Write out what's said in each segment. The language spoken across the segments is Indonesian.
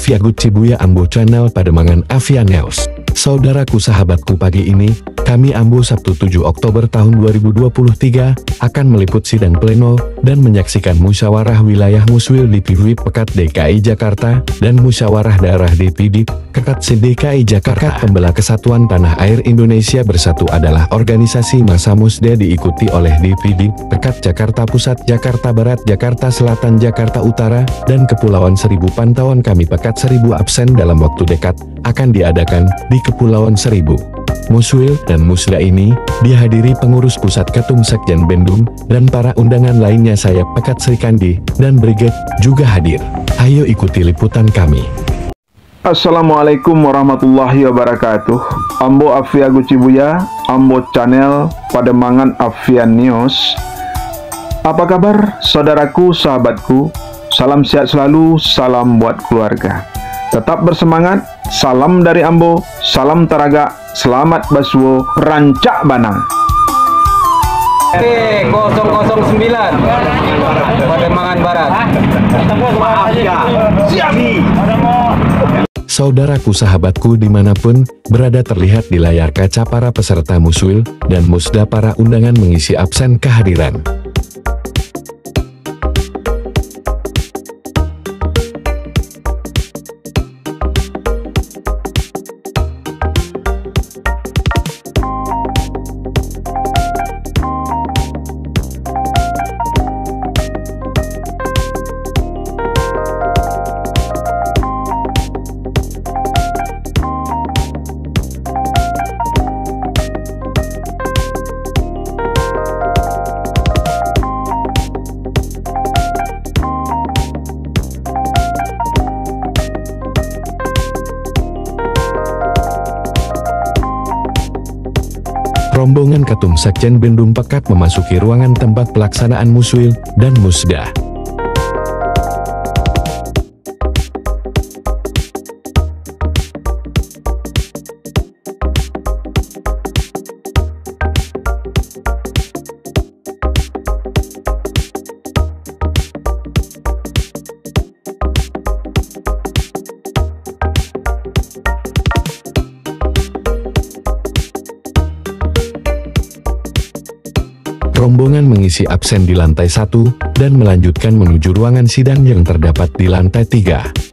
Afiagut Cibuya Ambo Channel Pademangan Avia News. Saudaraku sahabatku, pagi ini, kami Ambo Sabtu 7 Oktober tahun 2023, akan meliput sidang pleno, dan menyaksikan musyawarah wilayah Muswil di PIWIP Pekat DKI Jakarta, dan musyawarah daerah di PIDIP, Kekat DKI Jakarta. Pembela Kesatuan Tanah Air Indonesia Bersatu adalah organisasi massa Musda diikuti oleh DPD, Pekat Jakarta Pusat, Jakarta Barat, Jakarta Selatan, Jakarta Utara, dan Kepulauan Seribu. Pantauan kami Pekat Seribu absen dalam waktu dekat, akan diadakan di Kepulauan Seribu. Muswil dan Musda ini dihadiri pengurus pusat Ketum Sekjen Bendum dan para undangan lainnya. Saya Pekat Srikandi dan Brigade juga hadir. Ayo ikuti liputan kami. Assalamualaikum warahmatullahi wabarakatuh. Ambo Afiagut Cibuya, Ambo Channel Pademangan Avia News. Apa kabar saudaraku, sahabatku? Salam sehat selalu, salam buat keluarga. Tetap bersemangat, salam dari Ambo, salam Taraga, selamat Baswo, Rancak Banang. 009 Pademangan Barat. Saudaraku sahabatku dimanapun berada, terlihat di layar kaca para peserta Muswil dan Musda para undangan mengisi absen kehadiran. Rombongan Ketum Sekjen Bendum Pekat memasuki ruangan tempat pelaksanaan Muswil dan Musda. Rombongan mengisi absen di lantai 1 dan melanjutkan menuju ruangan sidang yang terdapat di lantai 3.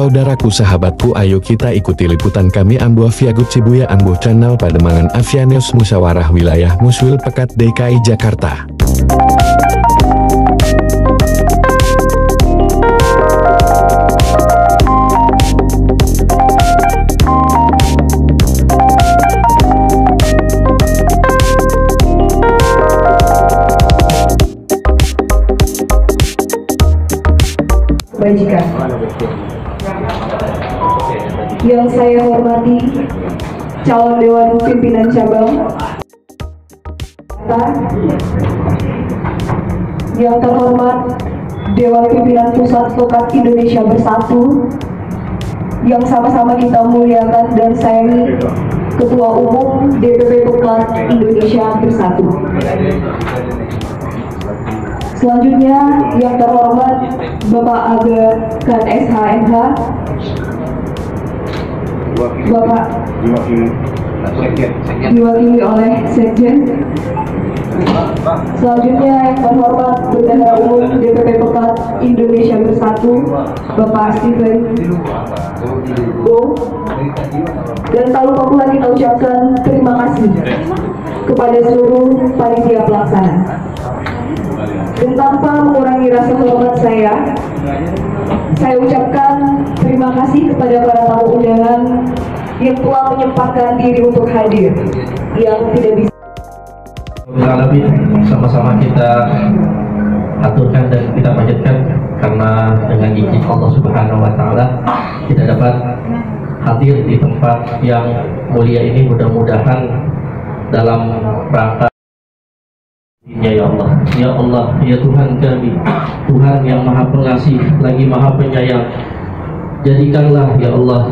Saudaraku sahabatku, ayo kita ikuti liputan kami Ambo Afiagut Cibuya Ambo Channel Pademangan Afianews Musyawarah Wilayah Muswil Pekat DKI Jakarta. Majikan. Yang saya hormati calon Dewan Pimpinan Cabang, yang terhormat Dewan Pimpinan Pusat Pekat Indonesia Bersatu, yang sama-sama kita muliakan dan sayangi Ketua Umum DPP Pekat Indonesia Bersatu. Selanjutnya yang terhormat Bapak Aga Kan SHMH, Bapak diwakili oleh Sekjen. Selanjutnya yang terhormat Bendahara Umum DPP Pekat Indonesia Bersatu, Bapak Stephen Bo. Dan tak lupa pula kita ucapkan terima kasih kepada seluruh panitia pelaksana. Dan tanpa mengurangi rasa hormat saya ucapkan terima kasih kepada para tamu undangan yang telah menyempatkan diri untuk hadir, yang tidak bisa. Sama-sama kita aturkan dan kita panjatkan, karena dengan izin Allah Subhanahu Wa Taala kita dapat hadir di tempat yang mulia ini. Mudah-mudahan dalam rangka ya Allah, ya Allah, ya Tuhan kami, Tuhan yang Maha Pengasih lagi Maha Penyayang, jadikanlah ya Allah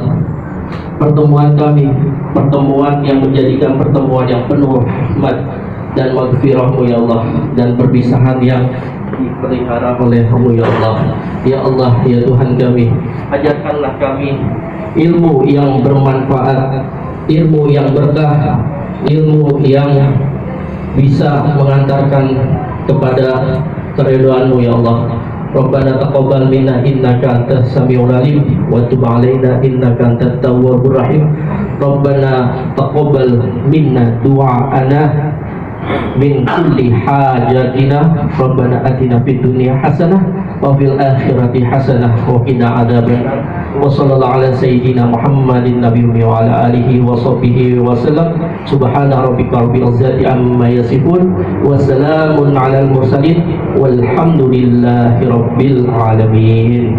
pertemuan kami pertemuan yang menjadikan pertemuan yang penuh rahmat dan maghfirah-Mu ya Allah, dan perpisahan yang dipelihara oleh-Mu ya Allah. Ya Allah, ya Tuhan kami, ajarkanlah kami ilmu yang bermanfaat, ilmu yang berkah, ilmu yang bisa mengantarkan kepada keridhaan-Mu ya Allah. Rabbana taqabbal minna innaka antas samiul alim wa tub alaina innaka antat tawwabur rahim. Rabbana taqabbal minna du'aana min kulli hajatina. Rabbana atina fid dunya hasanah wa fil akhirati hasanah wa qina adzabannar. Wa sallallahu ala sayyidina Muhammadin nabiyyi wa ala alihi wa sahbihi wa sallam. Subhana rabbika rabbil izzati amma yasifun wa salamun alal mursalin walhamdulillahi rabbil alamin.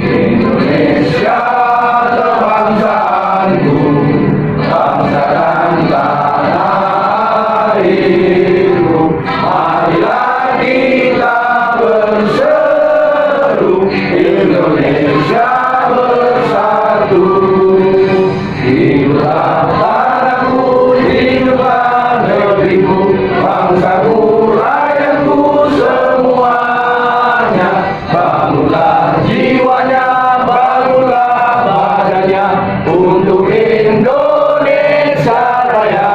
Indonesia bangsaku, bangsa dan tanah airku, marilah kita berseru, Indonesia bersatu. Hiduplah tanahku, hiduplah negeriku, bangsaku, rakyatku semuanya. Bangunlah jiwanya, bangunlah badannya untuk Indonesia Raya.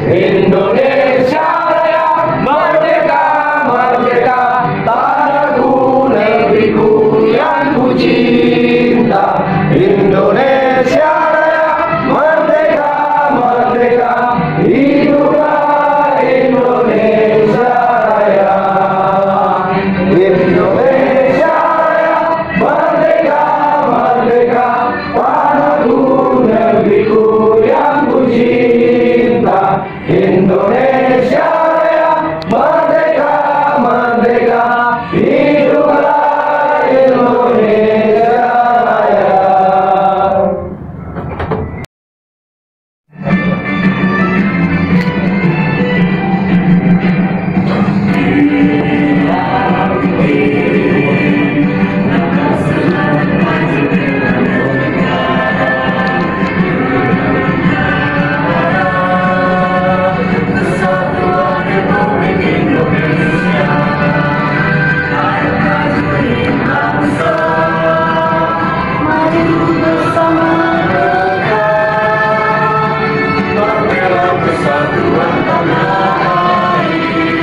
Indonesia Raya, merdeka, merdeka, tanahku, negeriku yang ku cinta. Indonesia Raya, merdeka, merdeka, hiduplah Indonesia Raya. Indonesia Raya, merdeka, merdeka, tanahku, negeriku yang ku cinta. Indonesia Raya, merdeka, merdeka, hiduplah Indonesia Raya. Persatuan tanah air.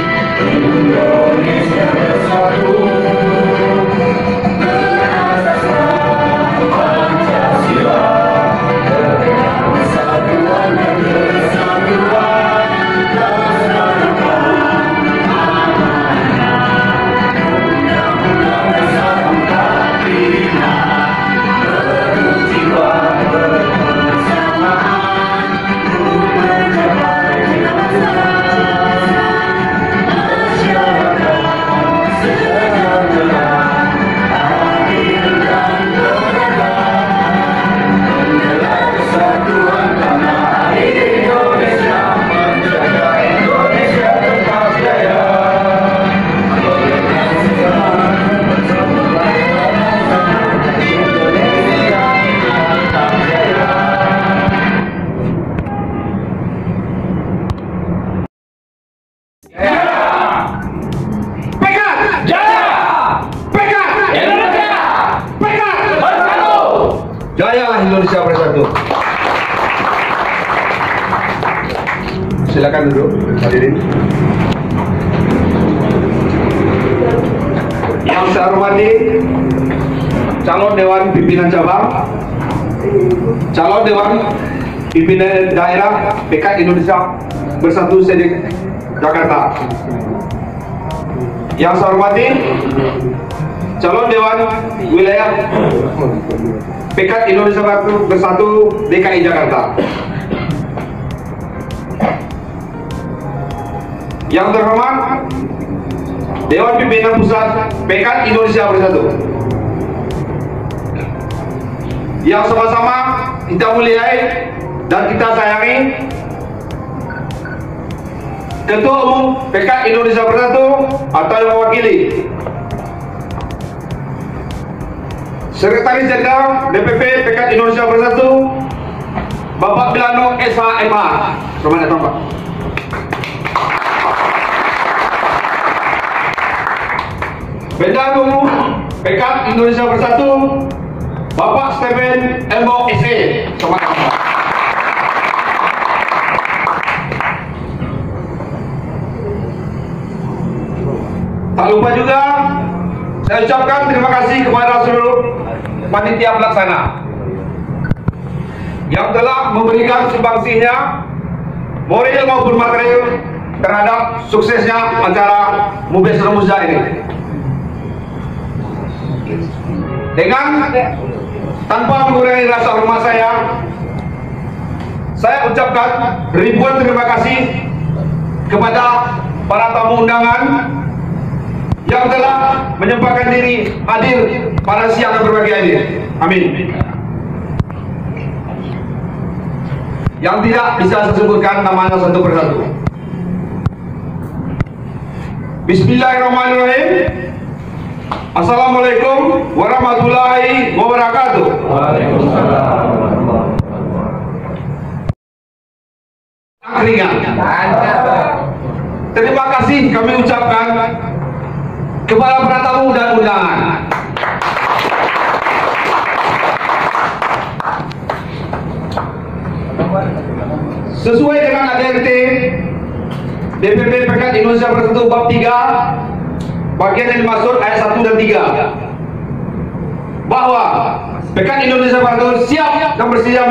Silakan duduk, hadirin. Yang saya hormati calon Dewan Pimpinan Cabang, calon Dewan Pimpinan Daerah PK Indonesia Bersatu Sedi Jakarta. Yang saya hormati calon Dewan Wilayah PK Indonesia Bersatu DKI Jakarta. Yang terhormat Dewan Pimpinan Pusat PK Indonesia Bersatu. Yang sama-sama kita muliai dan kita sayangi Ketua Umum PK Indonesia Bersatu atau yang mewakili Sekretaris Jenderal DPP PK Indonesia Bersatu Bapak Bilano SH.MH. Selamat datang Pak. Bendahara Umum PK Indonesia Bersatu Bapak Stephen Elmo SE. Selamat datang Pak. Tak lupa juga saya ucapkan terima kasih kepada seluruh panitia pelaksana yang telah memberikan sumbangsihnya moral maupun material terhadap suksesnya acara Mubes Remaja ini. Dengan tanpa mengurangi rasa hormat saya ucapkan ribuan terima kasih kepada para tamu undangan yang telah menyempatkan diri hadir pada siang yang berbahagia ini. Amin. Yang tidak bisa saya sebutkan namanya satu persatu. Bismillahirrahmanirrahim. Assalamualaikum warahmatullahi wabarakatuh. Waalaikumsalam. Terima kasih kami ucapkan kepada para tamu dan undangan. Sesuai dengan ADRT DPP PK Indonesia Bersatu bab 3 bagian yang dimaksud ayat 1 dan 3 bahwa PK Indonesia Bersatu siap dan bersedia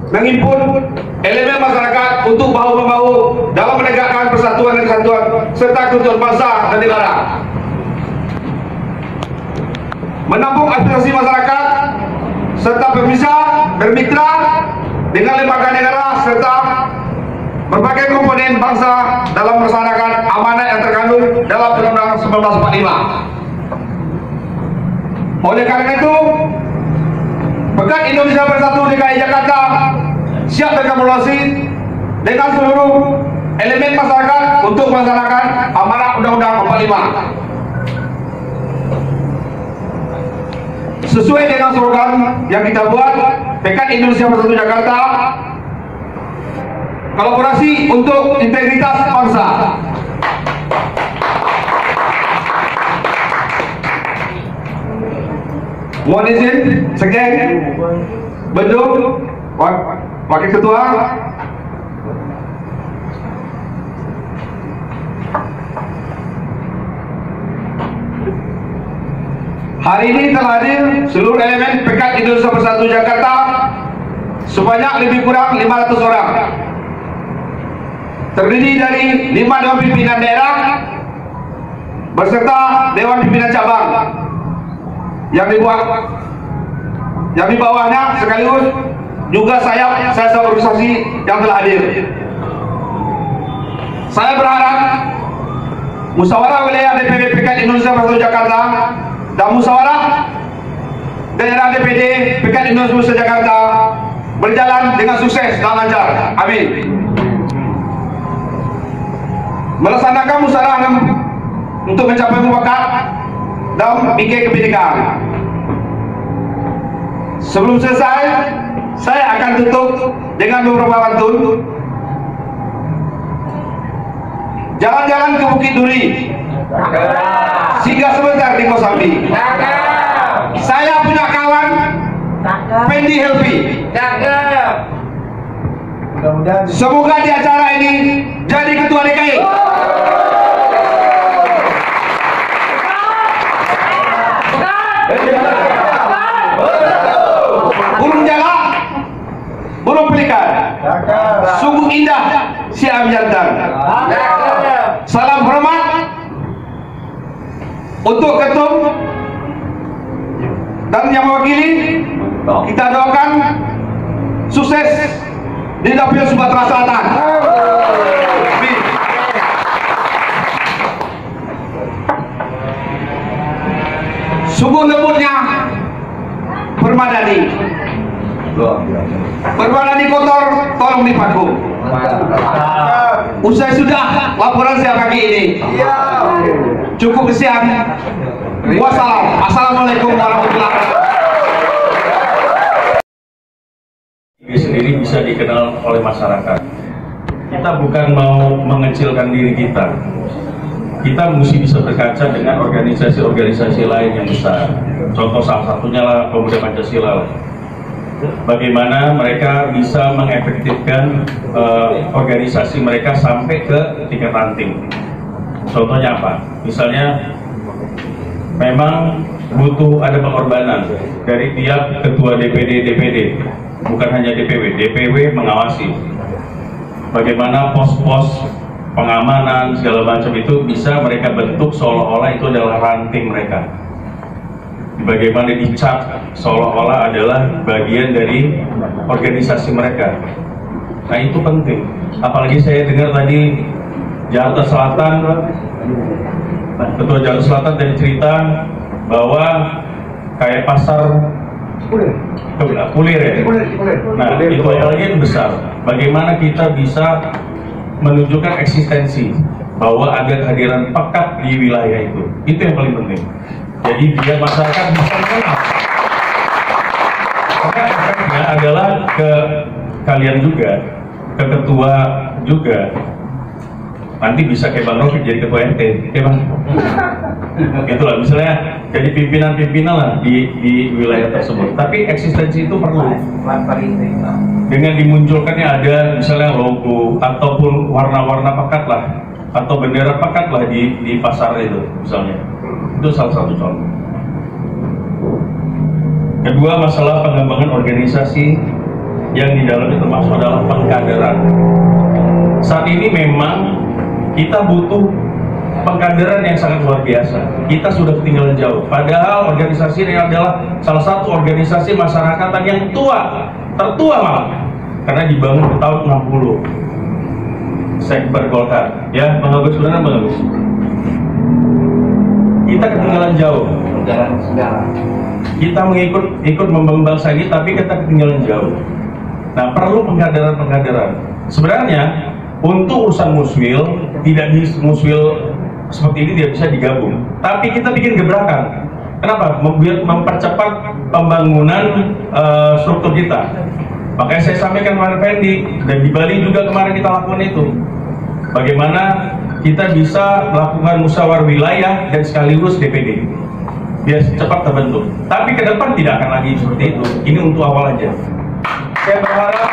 menghimpun elemen masyarakat untuk bahu-membahu dalam menegakkan persatuan dan kesatuan serta keutuhan bangsa dan negara, menampung aspirasi masyarakat serta bermitra dengan lembaga negara serta berbagai komponen bangsa dalam melaksanakan amanat yang terkandung dalam Undang-Undang 1945. Oleh karena itu, PK Indonesia Bersatu DKI Jakarta siap berkolaborasi dengan seluruh elemen masyarakat untuk melaksanakan amanat Undang-Undang 45. Sesuai dengan slogan yang kita buat, PK Indonesia Bersatu Jakarta, kolaborasi untuk integritas bangsa. Mohon izin, Sekjen, Beduk, Wakil Ketua, hari ini telah hadir seluruh elemen PK Indonesia Bersatu Jakarta sebanyak lebih kurang 500 orang, terdiri dari 5 Dewan Pimpinan Daerah beserta Dewan Pimpinan Cabang yang di bawahnya sekaligus juga saya organisasi yang telah hadir. Saya berharap musyawarah wilayah DPP PK Indonesia Bersatu Jakarta dan musyawarah daerah DPD PK Indonesia Jakarta berjalan dengan sukses dan lancar. Amin. Melaksanakan musyawarah untuk mencapai mufakat dan bikin kebijakan. Sebelum selesai, saya akan tutup dengan beberapa pantun. Jalan-jalan ke Bukit Duri, singgah sebentar di Kosambi. Saya punya kawan, Pendi Helvi. Semoga di acara ini jadi ketua DKI. Burung jalak, burung pelikan, sungguh indah siam jantan. Salam hormat untuk ketum dan yang mewakili. Kita doakan sukses di dapil Sumatera Selatan. Sungguh lembutnya Permadani. Permadani kotor, tolong dipaku. Usai sudah laporan saya pagi ini. Cukup sekian. Wassalam. Assalamualaikum warahmatullahi wabarakatuh. Ini sendiri bisa dikenal oleh masyarakat. Kita bukan mau mengecilkan diri kita. Kita mesti bisa berkaca dengan organisasi-organisasi lain yang besar. Contoh salah satunya lah Pemuda Pancasila. Bagaimana mereka bisa mengefektifkan organisasi mereka sampai ke tingkat ranting. Contohnya apa? Misalnya memang butuh ada pengorbanan dari tiap ketua DPD, bukan hanya DPW mengawasi. Bagaimana pos-pos pengamanan segala macam itu bisa mereka bentuk seolah-olah itu adalah ranting mereka. Bagaimana dicap seolah-olah adalah bagian dari organisasi mereka. Nah itu penting. Apalagi saya dengar tadi Jakarta Selatan, Ketua Jakarta Selatan tadi cerita bahwa kayak pasar kulir ya. Nah itu lagi yang besar. Bagaimana kita bisa menunjukkan eksistensi bahwa ada kehadiran pekat di wilayah itu yang paling penting. Jadi biar masyarakat bisa mengenal. Pekatnya adalah ke kalian juga, ke ketua juga. Nanti bisa kayak Bang Rofi jadi ketua RT, ya Bang. Itulah misalnya jadi pimpinan-pimpinan lah di wilayah tersebut. Tapi eksistensi itu perlu. Dengan dimunculkannya ada misalnya logo ataupun warna-warna pekat lah, atau bendera pekat lah di pasar itu misalnya. Itu salah satu contoh. Kedua, masalah pengembangan organisasi yang di dalamnya termasuk adalah pengkaderan. Saat ini memang kita butuh pengkaderan yang sangat luar biasa. Kita sudah ketinggalan jauh. Padahal organisasi ini adalah salah satu organisasi masyarakatan yang tertua malah. Karena dibangun di tahun 60. Sekber Golkar. Ya, Bang Agus benar Bang Agus. Kita ketinggalan jauh. Kita ikut membangun bangsa ini, tapi kita ketinggalan jauh. Nah, perlu pengkaderan. Sebenarnya untuk urusan muswil, tidak bisa muswil seperti ini tidak bisa digabung. Tapi kita bikin gebrakan. Kenapa? Mempercepat pembangunan struktur kita. Makanya saya sampaikan kemarin Fendi, dan di Bali juga kemarin kita lakukan itu. Bagaimana kita bisa melakukan musyawarah wilayah dan sekaligus DPD biar cepat terbentuk. Tapi ke depan tidak akan lagi seperti itu. Ini untuk awal aja. Saya berharap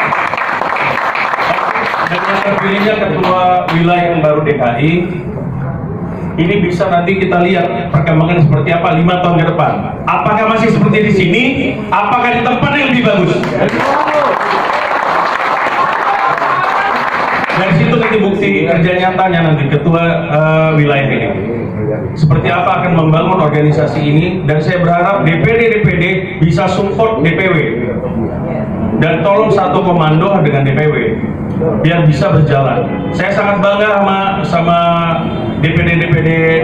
dengan terpilihnya ketua wilayah yang baru DKI ini bisa nanti kita lihat perkembangan seperti apa 5 tahun ke depan. Apakah masih seperti di sini? Apakah di tempat yang lebih bagus? Dari situ nanti bukti kerja nyatanya nanti ketua wilayah ini. Seperti apa akan membangun organisasi ini, dan saya berharap DPD bisa support DPW dan tolong satu komando dengan DPW biar bisa berjalan. Saya sangat bangga sama DPD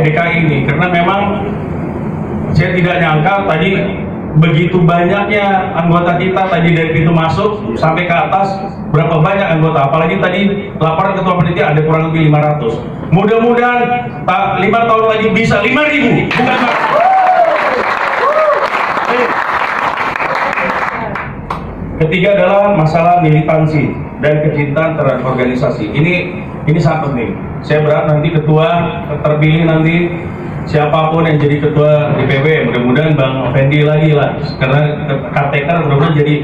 DKI ini karena memang saya tidak nyangka tadi begitu banyaknya anggota kita tadi dari pintu masuk sampai ke atas berapa banyak anggota, apalagi tadi laporan ketua panitia ada kurang lebih 500. Mudah-mudahan 5 tahun lagi bisa 5.000, bukan Pak. Ketiga adalah masalah militansi dan kecintaan terhadap organisasi. Ini sangat penting. Saya berharap nanti ketua terpilih nanti siapapun yang jadi ketua DPW, mudah-mudahan Bang Fendi lagi lah, karena KTK mudah-mudahan jadi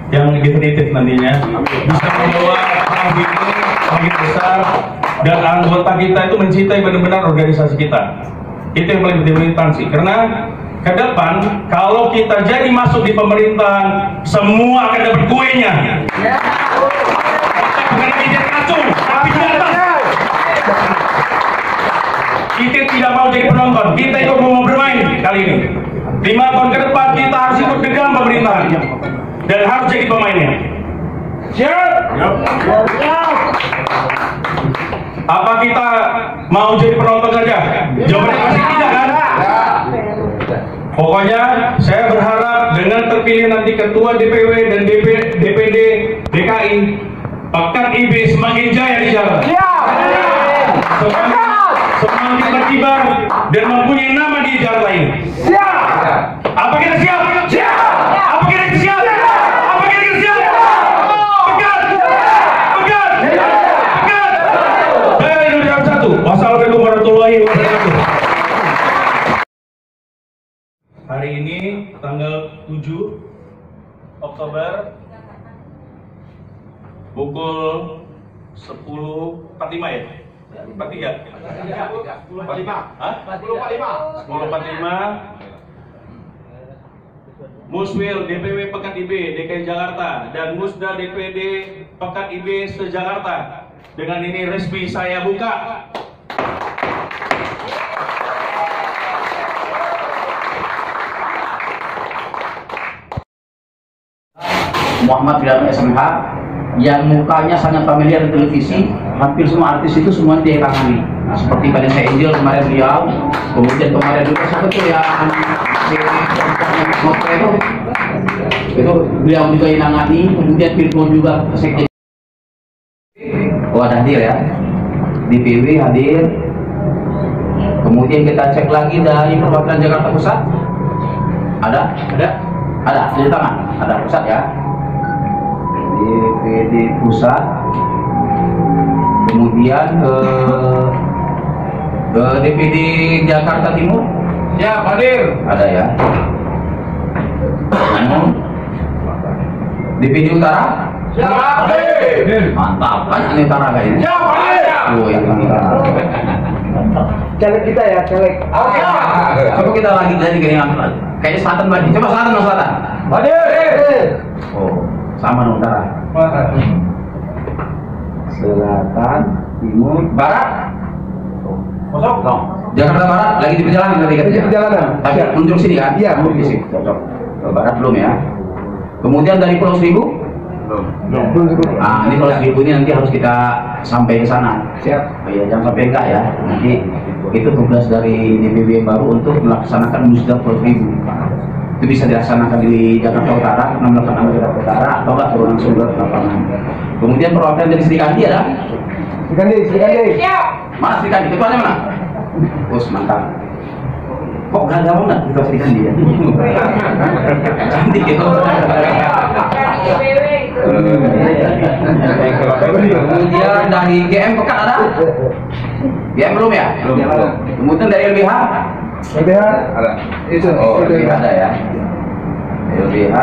yang definitif nantinya bisa membawa Afi ini semakin besar dan anggota kita itu mencintai benar-benar organisasi kita. Itu yang paling penting militansi. Karena ke depan kalau kita jadi masuk di pemerintahan, semua akan dapat kuenya. Bukan jadi kacung, tapi di atas. Kita tidak mau jadi penonton, kita ikut mau bermain kali ini. 5 tahun ke depan kita harus ikut ke dalam pemerintahan dan harus jadi pemainnya. Siap? Apa kita mau jadi penonton saja? Jawabannya pasti tidak kan? Pokoknya saya berharap dengan terpilih nanti ketua DPW dan DPD DKI, Pekan IB semakin jaya di jalan. Semakin berkibar dan mempunyai nama di jalan lain. Siap. Apa kita siap? Siap. Apa kita siap? Apa kita siap? Pekan. Pekan. Pekan. Jaya Indonesia Bersatu. Wassalamualaikum warahmatullahi wabarakatuh. Hari ini tanggal 7 Oktober pukul 10.45 ya? 10.45 Muswil DPW Pekan IB DKI Jakarta dan Musda DPD Pekan IB se-Jakarta dengan ini resmi saya buka. Muhammad Wilayah SMH yang mukanya sangat familiar di televisi, hampir semua artis itu semua dia tangani. Nah, seperti Vanessa Angel kemarin beliau, kemudian kemarin juga siapa tuh yang itu beliau juga yang nangani, kemudian Firman juga sekjen. Oh, ada hadir ya, DPW hadir. Kemudian kita cek lagi dari perwakilan Jakarta Pusat, ada di tangan, ada pusat ya. DPD Pusat, kemudian ke DPD Jakarta Timur, ya hadir, ada ya. DPD Utara, ya hadir, mantap kan ini Utara kayaknya. Ya hadir. Oh yang ini. Caleg kita ya, caleg. Oke. Coba kita lagi dari kayaknya selatan lagi. Coba selatan. Hadir. Oh. Sama utara, selatan, timur, barat, kosong. Jakarta Barat lagi di perjalanan tadi kan? Di perjalanan. Tapi menuju sini kan? Iya, menuju sini. Cocok. Ke barat belum ya? Kemudian dari Pulau Seribu? Belum. Ah, ini Pulau Seribu ini nanti harus kita sampai ke sana. Siap. Oh, iya, jangan sampai enggak ya. Nanti itu tugas dari DPW baru untuk melaksanakan musda Pulau Seribu. Itu bisa dilaksanakan di Jakarta Utara, melaksanakan di Jakarta Utara, atau enggak turun langsung ke lapangan. Kemudian perwakilan dari Sri Kandi ada? Sri Kandi. Mana Sri Kandi? Ketuanya mana? Bos mantap. Kok gak ada banget kita Sri Kandi ya? Cantik gitu. Kemudian dari GM Pekan ada? GM belum ya? Belum. Kemudian dari LBH? LBH ada. Oh, LBH ada ya. LBH.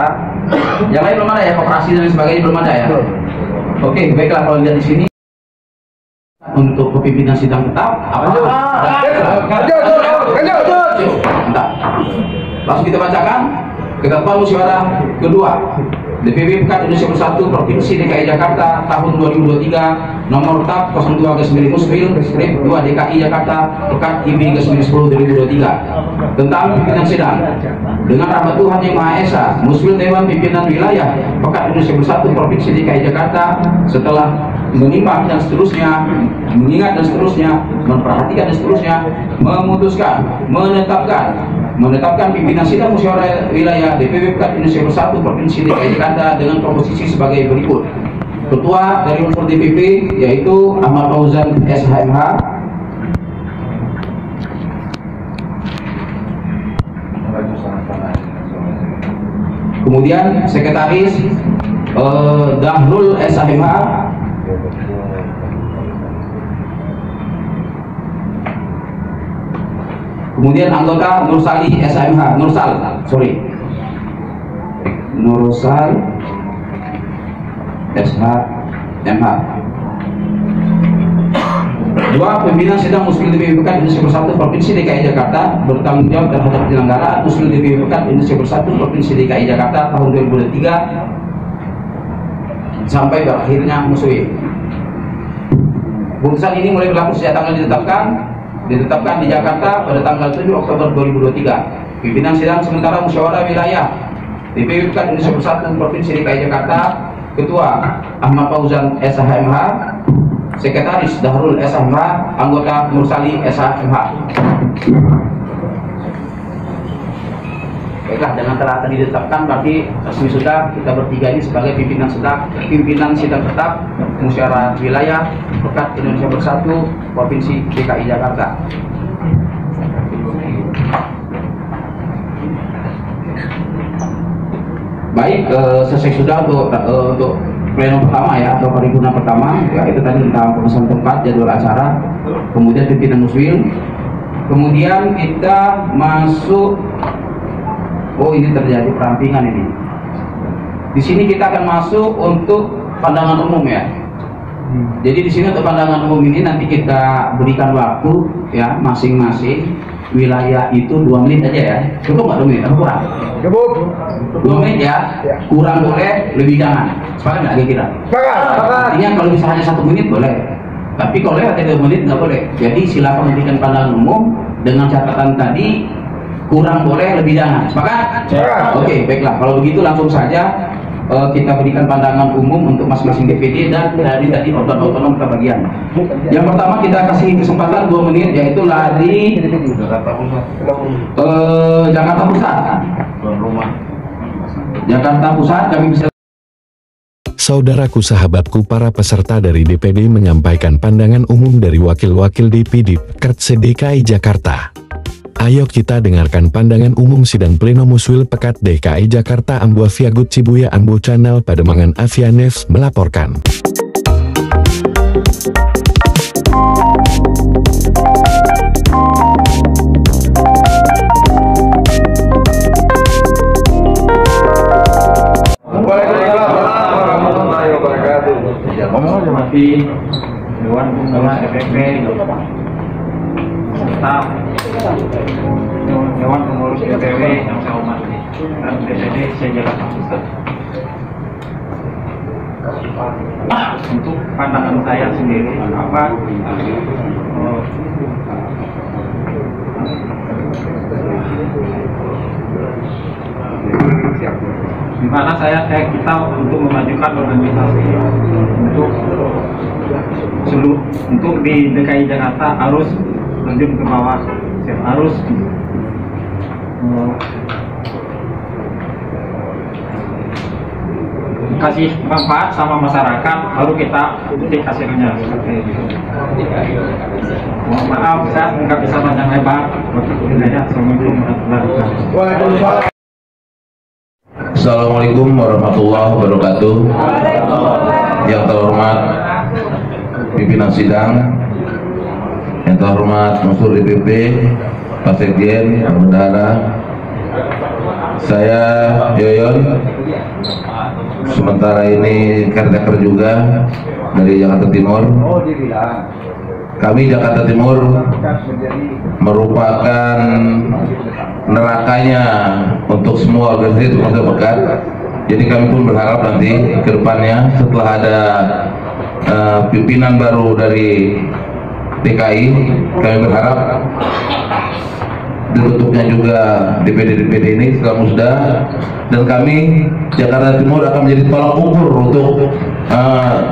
Yang lain belum ada ya, koperasi dan sebagainya belum ada ya. Oke, baiklah kalau lihat di sini untuk kepimpinan sidang tetap apa? Mantap. Langsung kita bacakan ketentuan musyawarah kedua DPW Pekan Indonesia Bersatu Provinsi DKI Jakarta tahun 2023 nomor tetap 02/9 Muswil strip 2 DKI Jakarta Pekan IB 10 2023 tentang pimpinan sidang. Dengan rahmat Tuhan Yang Maha Esa, Muswil Dewan Pimpinan Wilayah Pekan Indonesia Bersatu Provinsi DKI Jakarta setelah menimbang dan seterusnya, mengingat dan seterusnya, memperhatikan dan seterusnya, memutuskan, menetapkan pimpinan sidang musyawarah wilayah DPW Pekan Indonesia Bersatu Provinsi DKI Jakarta dengan komposisi sebagai berikut. Ketua dari unsur DPP yaitu Ahmad Fauzan SHMH. Kemudian sekretaris Dahrul SHMH. Kemudian anggota Nursali SHMH, Nursal SHMH. Dua, pimpinan sidang Muslim DPW Pekat Indonesia Bersatu Provinsi DKI Jakarta bertanggung jawab terhadap penyelenggaraan Muslim DPW Pekat Indonesia Bersatu Provinsi DKI Jakarta tahun 2023 sampai berakhirnya muswil. Putusan ini mulai berlaku sejak tanggal ditetapkan di Jakarta pada tanggal 7 Oktober 2023. Pimpinan sidang sementara musyawarah wilayah DPW Pekat Indonesia Bersatu Provinsi DKI Jakarta, Ketua Ahmad Fauzan SHMH, Sekretaris Dahrul SHMH, anggota Mursali SHMH. Baiklah, dengan telah tadi ditetapkan berarti resmi sudah kita bertiga ini sebagai pimpinan sidang tetap musyawarah wilayah Pekat Indonesia Bersatu Provinsi DKI Jakarta. Baik, selesai sudah untuk pleno pertama ya, atau paripurna pertama, ya itu tadi tentang pemesanan tempat, jadwal acara, kemudian pimpinan muswil, kemudian kita masuk. Oh, ini terjadi perampingan ini. Di sini kita akan masuk untuk pandangan umum ya. Jadi di sini untuk pandangan umum ini nanti kita berikan waktu ya masing-masing wilayah itu 2 menit aja ya. Cukup nggak 2 menit? Atau kurang? Cukup. 2 menit ya. Kurang boleh, lebih jangan. Sepakat nggak kira-kira? Sepakat. Artinya kalau bisa hanya 1 menit boleh. Tapi kalau lewat 2 menit nggak boleh. Jadi silakan memberikan pandangan umum dengan catatan tadi, kurang boleh, lebih jangan. Sepakat? Oke, baiklah. Kalau begitu langsung saja kita berikan pandangan umum untuk masing-masing DPD dan dari organ otonom kebagian. Yang pertama kita kasih kesempatan 2 menit, yaitu dari Jakarta Pusat. Jakarta Pusat kami bisa. Saudaraku sahabatku para peserta dari DPD menyampaikan pandangan umum dari wakil-wakil DPD Kertse DKI Jakarta. Ayo kita dengarkan pandangan umum sidang pleno muswil Pekat DKI Jakarta Ambo Viagut Cibuya Ambo Channel Pademangan Avianews melaporkan. Dewan Pengawas DPP serta Dewan Pengurus DPW yang saya hormati dan DPD se-Jakarta Pusat. Untuk pandangan saya sendiri di mana kita untuk memajukan organisasi untuk di DKI Jakarta harus lanjut ke bawah, harus kasih manfaat sama masyarakat, baru kita titik hasilnya. Mohon maaf, saya nggak bisa panjang lebar. Assalamualaikum warahmatullahi wabarakatuh. Assalamualaikum warahmatullahi wabarakatuh. Yang terhormat pimpinan sidang, yang terhormat Unsur DPP, Pak Sekjen, Pak Bendahara, saya Yoyon, sementara ini caretaker juga dari Jakarta Timur. Kami Jakarta Timur merupakan nerakanya untuk semua organisasi termasuk Pekat. Jadi kami pun berharap nanti ke depannya setelah ada pimpinan baru dari DKI, kami berharap dibentuknya juga DPD ini setelah musda, dan kami Jakarta Timur akan menjadi tolak ukur untuk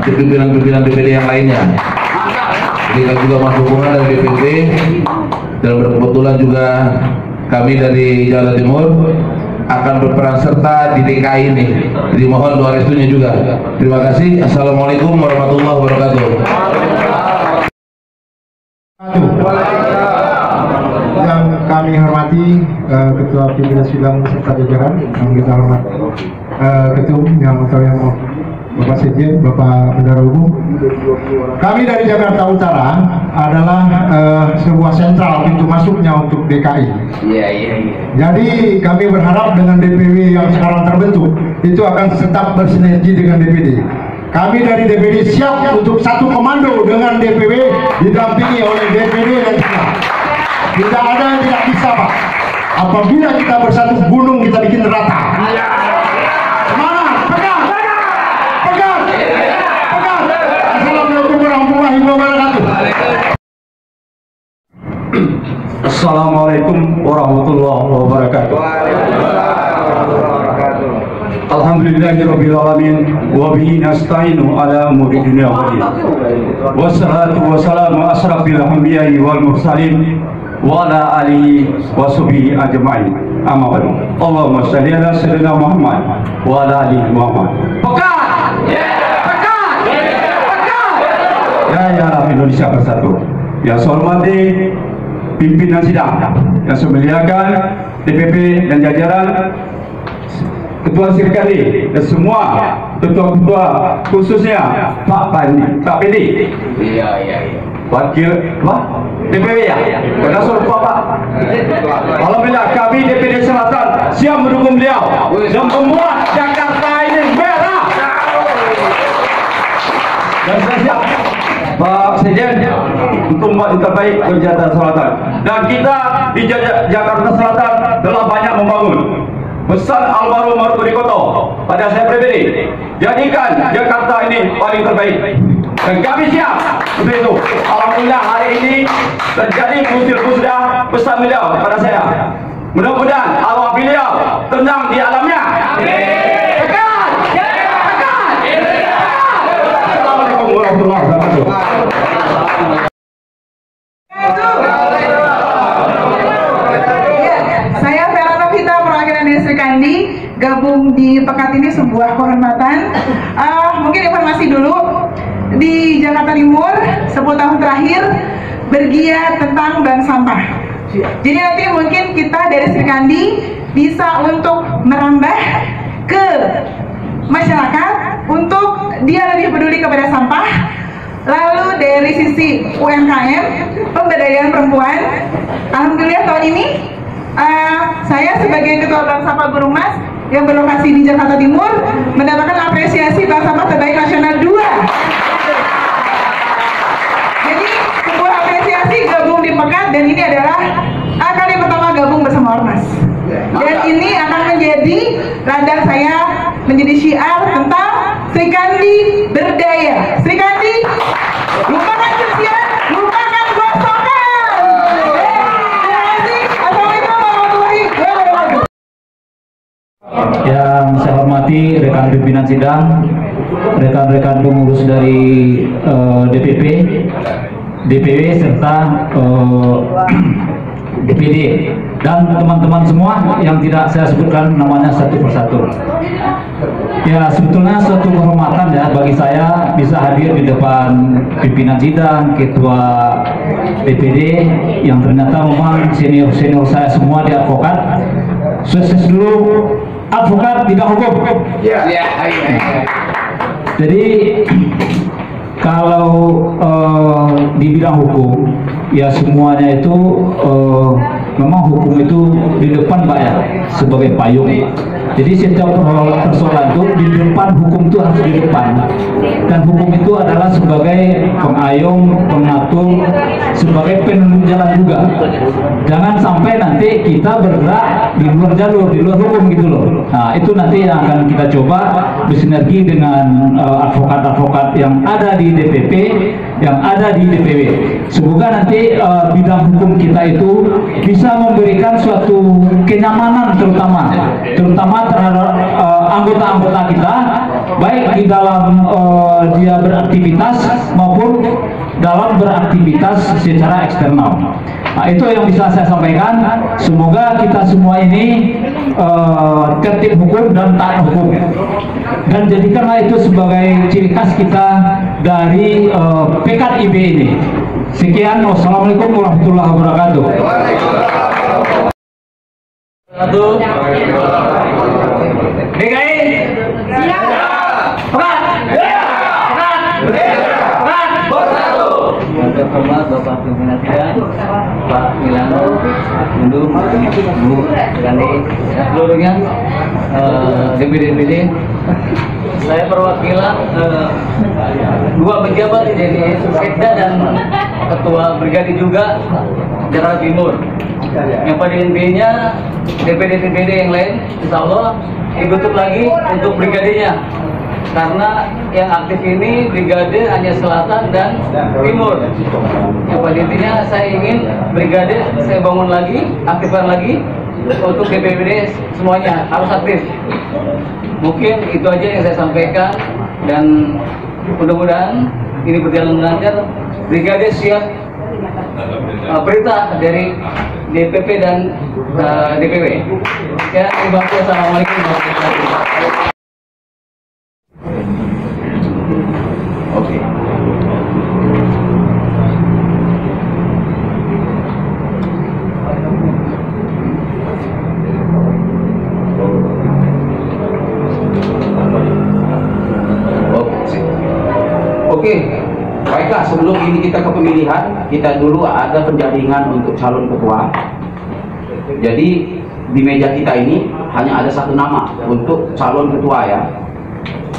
pimpinan-pimpinan DPD yang lainnya. Jadi kami juga masuk hubungan dari DPD, dan berkebetulan juga kami dari Jakarta Timur akan berperan serta di DKI ini. Jadi mohon doa restunya juga. Terima kasih. Assalamualaikum warahmatullahi wabarakatuh. Yang kami hormati Ketua Pimpinan Sidang serta jajaran yang kita hormati, Ketum yang Bapak Sekjen, Bapak Bendahara Umum. Kami dari Jakarta Utara adalah sebuah sentral pintu masuknya untuk DKI. Jadi kami berharap dengan DPW yang sekarang terbentuk itu akan tetap bersinergi dengan DPD. Kami dari DPD siap untuk satu komando dengan DPW didampingi oleh DPD dan Tengah. Tidak ada yang tidak bisa, Pak. Apabila kita bersatu gunung, kita bikin rata. Semangat, pegang, pegang, pegang. Assalamualaikum warahmatullahi wabarakatuh. Assalamualaikum warahmatullahi wabarakatuh. Alhamdulillahirabbil alamin wa bihi nasta'inu ala umuri dunya wa din. Wassalatu wassalamu asrafil anbiya'i wal mursalin wa ala alihi wa sahbihi ajma'in. Amma ba'du. Allahumma shalli ala sayyidina Muhammad wa ala alihi Muhammad. Pekan! Pekan! Pekan! Ya Indonesia bersatu. Yang saya hormati pimpinan sidang, yang saya muliakan DPP dan jajaran, Ketua Sirkadi dan semua ketua-ketua, khususnya Pak Pedi, Wakil DPW ya, karena suruh Pak. Alhamdulillah kami DPD Selatan siap mendukung beliau dan membuat Jakarta ini merah. Dan saya siap Pak Sekjen untuk membuat yang terbaik bagi Jakarta Selatan. Dan kita di Jakarta Selatan telah banyak membangun. Pesan almarhum Maruf Dikoto pada saya pribadi, jadikan Jakarta ini paling terbaik. Dan kami siap untuk itu. Alhamdulillah hari ini terjadi musnah pesan beliau kepada saya. Mudah-mudahan arwah beliau tenang di alamnya. Tekan! Tekan! Assalamualaikum warahmatullahi wabarakatuh. Kandi gabung di pekan ini sebuah kehormatan. Mungkin informasi dulu, di Jakarta Timur 10 tahun terakhir bergiat tentang bank sampah. Jadi nanti mungkin kita dari Sri Kandi bisa untuk merambah ke masyarakat untuk dia lebih peduli kepada sampah. Lalu dari sisi UMKM, pemberdayaan perempuan, alhamdulillah tahun ini saya sebagai Ketua Bank Sampah Gunung Mas yang berlokasi di Jakarta Timur mendapatkan apresiasi Bank Sampah Terbaik Nasional 2. Jadi sebuah apresiasi gabung di Pekat, dan ini adalah kali pertama gabung bersama Ormas. Dan ini akan menjadi radar saya, menjadi syiar tentang Sri Kandi berdaya. Sri Kandi, lupakan cucian, lupakan gosongan. Yang saya hormati rekan pimpinan sidang, rekan-rekan pengurus dari DPP, DPW serta DPD, dan teman-teman semua yang tidak saya sebutkan namanya satu persatu. Ya, sebetulnya suatu kehormatan ya bagi saya bisa hadir di depan pimpinan sidang, ketua DPD yang ternyata memang senior-senior saya semua di advokat. Sukses dulu, advokat tidak hukum. Jadi kalau di bidang hukum ya semuanya itu memang hukum itu di depan Pak ya, sebagai payung. Jadi setiap persoalan itu di depan, hukum itu harus di depan. Dan hukum itu adalah sebagai pengayom, pengatur, sebagai penunjuk jalan juga. Jangan sampai nanti kita bergerak di luar jalur, di luar hukum gitu loh. Nah itu nanti yang akan kita coba bersinergi dengan advokat-advokat yang ada di DPP, yang ada di DPW. Semoga nanti bidang hukum kita itu bisa memberikan suatu kenyamanan terutama terhadap anggota-anggota kita, baik di dalam dia beraktivitas maupun dalam beraktivitas secara eksternal. Nah, itu yang bisa saya sampaikan. Semoga kita semua ini tertib hukum dan taat hukum, dan jadikanlah itu sebagai ciri khas kita dari PKIB ini. Sekian, wassalamualaikum warahmatullahi wabarakatuh. DKI siap. Yang terhormat Bapak Pimpinan Sidang, Pak Milano, Mundur, Bu Gandhi, seluruhnya DPD. Saya perwakilan dua pejabat di Sekda dan ketua brigade juga Jakarta Timur. Yang pada intinya DPD-DPD yang lain insya Allah dibentuk lagi untuk brigadenya, karena yang aktif ini brigade hanya selatan dan timur. Yang pada intinya saya ingin brigade saya bangun lagi, aktifkan lagi untuk DPD semuanya harus aktif. Mungkin itu aja yang saya sampaikan, dan mudah-mudahan ini berjalan lancar. Brigade siap perintah dari DPP dan DPW. Ya, terima kasih. Assalamualaikum warahmatullahi wabarakatuh. Oke. Oke, baiklah, sebelum ini kita ke pemilihan, kita dulu ada penjaringan untuk calon ketua. Jadi di meja kita ini hanya ada satu nama untuk calon ketua ya,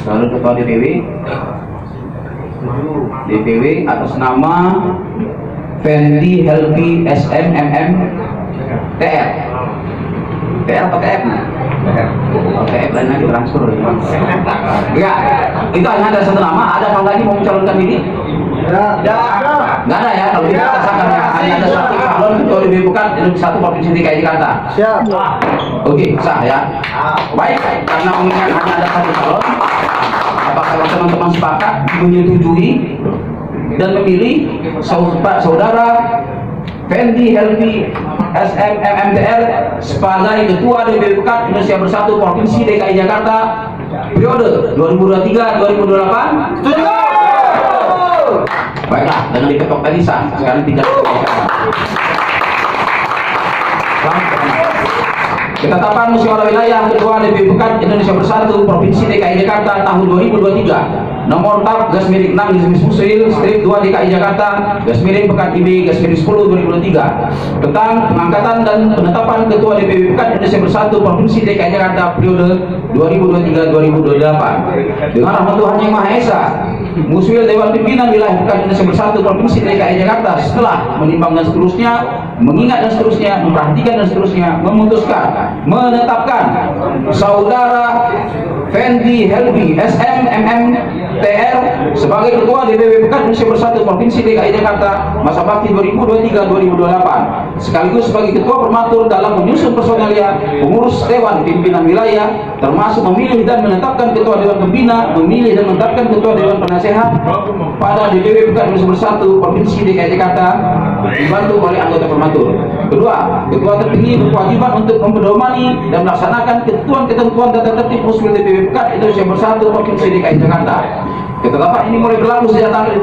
calon ketua DPW atas nama Fendi Helvi SM MM TR. TR atau TF? TF lain lagi transfer. Ya, itu hanya ada satu nama. Ada yang lagi mau mencalonkan diri? Nggak ada ya. Kalau kita rasakan ya, hanya ada satu calon ketua DPW bukan satu provinsi DKI Jakarta. Siap. Oke, sah ya. Baik, karena mengingat hanya ada satu calon, apakah teman-teman sepakat menyetujui dan memilih saudara Fendi Helvi SM MMTR sebagai Ketua DPW Pekat Indonesia Bersatu Provinsi DKI Jakarta periode 2023-2028? Setuju! Baiklah, dengan diketok tadi sah. Sekarang tinggal ketetapan musyawarah wilayah Ketua DPW Pekat Indonesia Bersatu Provinsi DKI Jakarta tahun 2023 nomor tab gas miring 6 garis musil strip 2 DKI Jakarta gas miring Pekat IB gas miring 10 2023 tentang pengangkatan dan penetapan Ketua DPW Pekat Indonesia Bersatu Provinsi DKI Jakarta periode 2023-2028 dengan rahmat Tuhan Yang Maha Esa. Muswil Dewan Pimpinan Wilayah Pekat Indonesia Bersatu Provinsi DKI Jakarta setelah menimbang dan seterusnya, mengingat dan seterusnya, memperhatikan dan seterusnya, memutuskan menetapkan saudara Fendi Helvi SM MM TR sebagai Ketua DPW Pekat Indonesia Bersatu Provinsi DKI Jakarta masa bakti 2023-2028 sekaligus sebagai Ketua Permatur dalam menyusun personalia pengurus Dewan Pimpinan Wilayah, termasuk memilih dan menetapkan Ketua Dewan Pembina, memilih dan menetapkan Ketua Dewan Penasehat pada DPW Pekat Indonesia Bersatu Provinsi DKI Jakarta dibantu oleh anggota Permatur. Kedua, Ketua terpilih berkewajiban untuk mempedomani dan melaksanakan ketentuan tata tertib Muswil DPW Pekat Indonesia Bersatu Provinsi DKI Jakarta. Ketetapan ini mulai berlaku sejak tanggal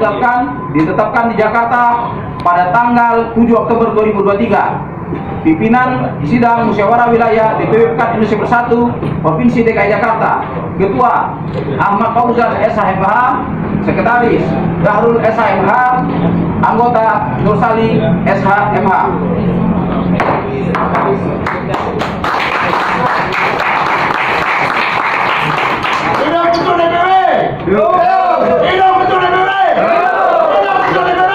ditetapkan di Jakarta pada tanggal 7 Oktober 2023. Pimpinan Sidang Musyawarah Wilayah DPW Pekat Indonesia Bersatu Provinsi DKI Jakarta. Ketua Ahmad Fauzan SHMH, Sekretaris Dahrul SHMH, Anggota Nursali SHMH. Hidup betul DPW. Hidup betul DPW. Hidup betul DPW.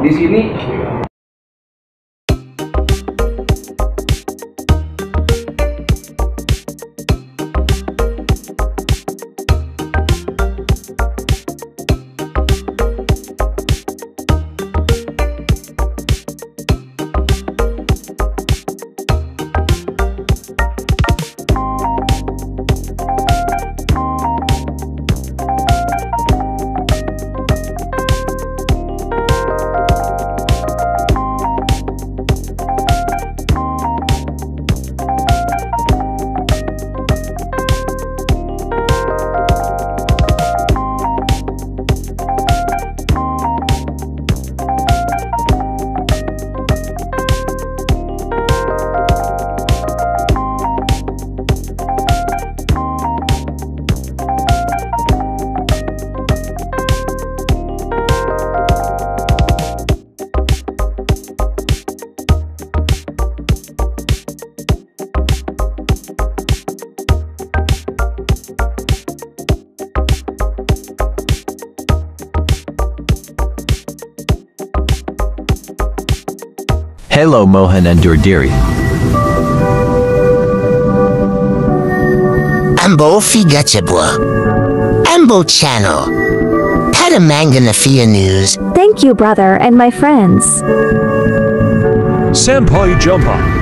Di sini Hello Mohan and Durdiri. Ambo Figatibwa. Ambo Channel. Padamanganaphia News. Thank you, brother and my friends. Senpai Jumpa.